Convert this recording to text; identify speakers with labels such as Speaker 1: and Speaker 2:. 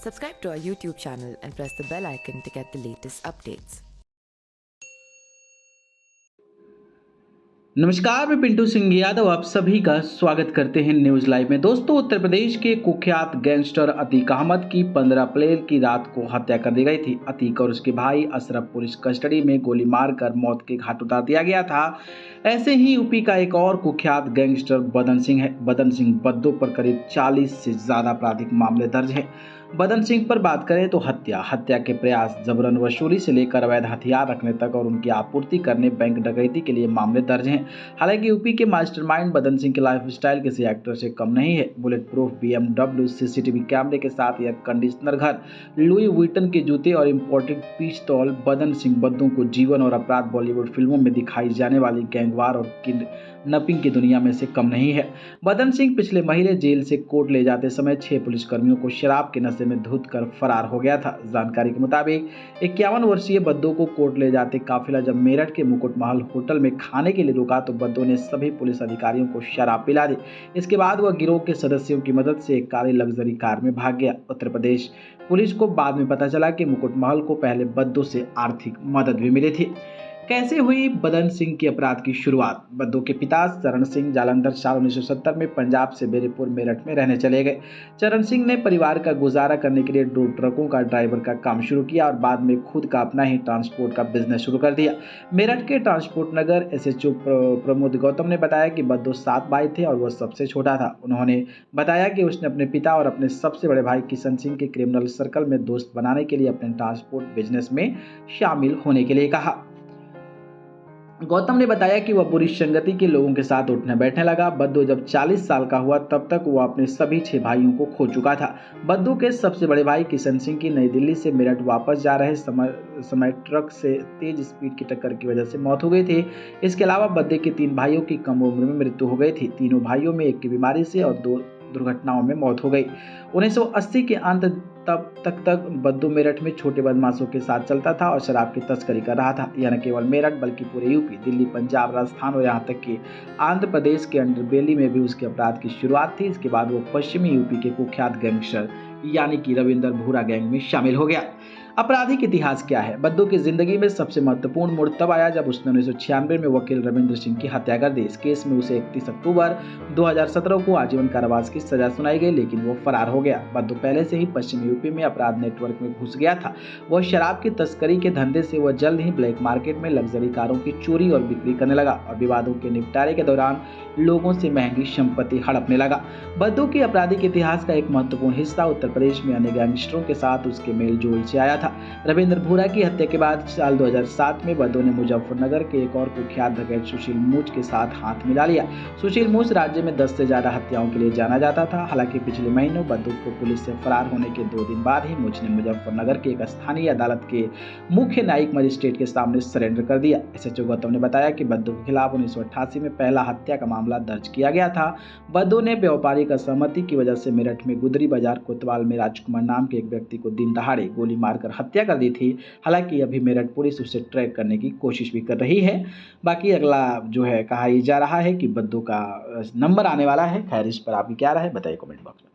Speaker 1: Subscribe to our YouTube channel and press the bell icon to get the latest updates.
Speaker 2: नमस्कार, मैं पिंटू सिंह यादव आप सभी का स्वागत करते हैं न्यूज़ लाइव में। दोस्तों, उत्तर प्रदेश के कुख्यात गैंगस्टर अतीक अहमद की 15 अप्रैल की रात को हत्या कर दी गई थी। अतीक और उसके भाई अशरफ पुलिस कस्टडी में गोली मारकर मौत के घाट उतार दिया गया था। ऐसे ही यूपी का एक और कुख्यात गैंगस्टर बदन सिंह है। बदन सिंह बद्दो पर करीब 40 से ज़्यादा आपराधिक मामले दर्ज हैं। बदन सिंह पर बात करें तो हत्या के प्रयास, जबरन वसूली से लेकर अवैध हथियार रखने तक और उनकी आपूर्ति करने, बैंक डकैती के लिए मामले दर्ज हैं। हालांकि यूपी के मास्टरमाइंड बदन सिंह की लाइफस्टाइल किसी एक्टर से कम नहीं है। बुलेट प्रूफ BMW, सीसीटीवी कैमरे के साथ एयर कंडीशनर घर, लुई विटन के जूते और इंपोर्टेड पिस्तौल बदन सिंह बद्दों को जीवन और अपराध बॉलीवुड फिल्मों में दिखाई जाने वाली गैंगवार और किडनैपिंग की दुनिया में से कम नहीं है। बदन सिंह पिछले महीने जेल से कोर्ट ले जाते समय 6 पुलिसकर्मियों को शराब के नशे में धुत कर फरार हो गया था। जानकारी के मुताबिक 51 वर्षीय बद्दो को कोर्ट ले जाते काफिला जब मेरठ के मुकुट महल होटल में खाने के लिए रुका तो बद्दो ने सभी पुलिस अधिकारियों को शराब पिला दी। इसके बाद वह गिरोह के सदस्यों की मदद से एक काली लग्जरी कार में भाग गया। उत्तर प्रदेश पुलिस को बाद में पता चला कि मुकुट महल को पहले बद्दो से आर्थिक मदद भी मिली थी। कैसे हुई बदन सिंह की अपराध की शुरुआत? बद्दो के पिता चरण सिंह जालंधर साल 1970 में पंजाब से बेरीपुर मेरठ में रहने चले गए। चरण सिंह ने परिवार का गुजारा करने के लिए 2 ट्रकों का ड्राइवर का काम शुरू किया और बाद में खुद का अपना ही ट्रांसपोर्ट का बिजनेस शुरू कर दिया। मेरठ के ट्रांसपोर्ट नगर SHO प्रमोद गौतम ने बताया कि बद्दो 7 भाई थे और वह सबसे छोटा था। उन्होंने बताया कि उसने अपने पिता और अपने सबसे बड़े भाई किशन सिंह के क्रिमिनल सर्कल में दोस्त बनाने के लिए अपने ट्रांसपोर्ट बिजनेस में शामिल होने के लिए कहा। गौतम ने बताया कि वह बुरी संगति के लोगों के साथ उठने बैठने लगा। बद्दो जब 40 साल का हुआ तब तक वह अपने सभी 6 भाइयों को खो चुका था। बद्दो के सबसे बड़े भाई किशन सिंह की नई दिल्ली से मेरठ वापस जा रहे समय ट्रक से तेज स्पीड की टक्कर की वजह से मौत हो गई थी। इसके अलावा बद्दे के 3 भाइयों की कम उम्र में मृत्यु हो गई थी। तीनों भाइयों में एक की बीमारी से और 2 दुर्घटनाओं में मौत हो गई। 1980 के अंत तब तक बद्दो मेरठ में छोटे बदमाशों के साथ चलता था और शराब की तस्करी कर रहा था। यह न केवल मेरठ बल्कि पूरे यूपी, दिल्ली, पंजाब, राजस्थान और यहाँ तक कि आंध्र प्रदेश के अंडरबेली में भी उसके अपराध की शुरुआत थी। इसके बाद वो पश्चिमी यूपी के कुख्यात गैंगस्टर यानी कि रविंदर भूरा गैंग में शामिल हो गया। आपराधिक इतिहास क्या है? बद्दो की जिंदगी में सबसे महत्वपूर्ण मोड़ तब आया जब उसने 1996 में वकील रविंद्र सिंह की हत्या कर दी। इस केस में उसे 31 अक्टूबर 2017 को आजीवन कारावास की सजा सुनाई गई, लेकिन वो फरार हो गया। बद्दो पहले से ही पश्चिमी यूपी में अपराध नेटवर्क में घुस गया था। वह शराब की तस्करी के धंधे से वह जल्द ही ब्लैक मार्केट में लग्जरी कारों की चोरी और बिक्री करने लगा और विवादों के निपटारे के दौरान लोगों से महंगी संपत्ति हड़पने लगा। बद्दो के आपराधिक इतिहास का एक महत्वपूर्ण हिस्सा उत्तर प्रदेश में अन्य गैंगस्टरों के साथ उसके मेल जोल से आया था। रविंद्र भूरा की हत्या के बाद साल 2007 में बद्दो ने मुजफ्फरनगर के एक और कुख्यात डकैत सुशील मूच के साथ हाथ मिला लिया। सुशील मूच राज्य में 10 से ज्यादा हत्याओं के लिए जाना जाता था। हालांकि पिछले महीनों बद्दो को पुलिस से फरार होने के 2 दिन बाद ही मूच ने मुजफ्फरनगर की एक स्थानीय अदालत के मुख्य न्यायिक मजिस्ट्रेट के सामने सरेंडर कर दिया। SHO गौतम ने बताया कि बद्दो के खिलाफ 1988 में पहला हत्या का मामला दर्ज किया गया था। बद्दो ने व्यापारिक असहमति की वजह से मेरठ में गुदरी बाजार कोतवाल में राजकुमार नाम के एक व्यक्ति को दिन दहाड़े गोली मारकर हत्या कर दी थी। हालांकि अभी मेरठ पुलिस उसे ट्रैक करने की कोशिश भी कर रही है। बाकी अगला जो है कहा जा रहा है कि बद्दो का नंबर आने वाला है। खैर, इस पर आपकी क्या राय है बताइए कमेंट बॉक्स में।